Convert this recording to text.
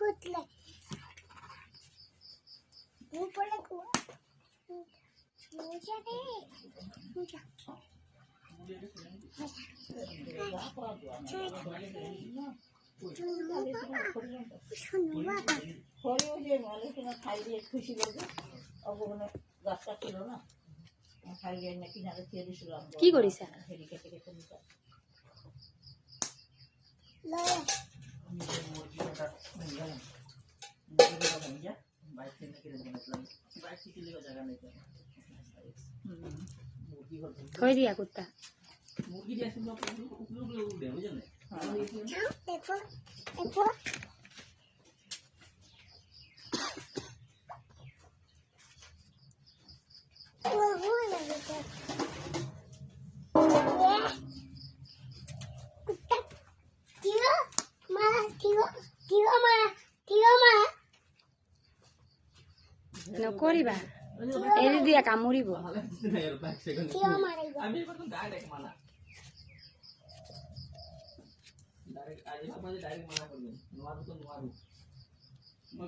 উঠলে উপরে মোজা দে মোজা খুশি লাগে অবগুলো গাছটা ছিল না খাইয়ে নাকি না খেয়ে দিছিলাম কি করিস হেরি কেটে কেটে নিতে থৈ দিয়া কুত্তা দেখো দেখো নকৰিবা এৰি দিয়া কামুৰিব মই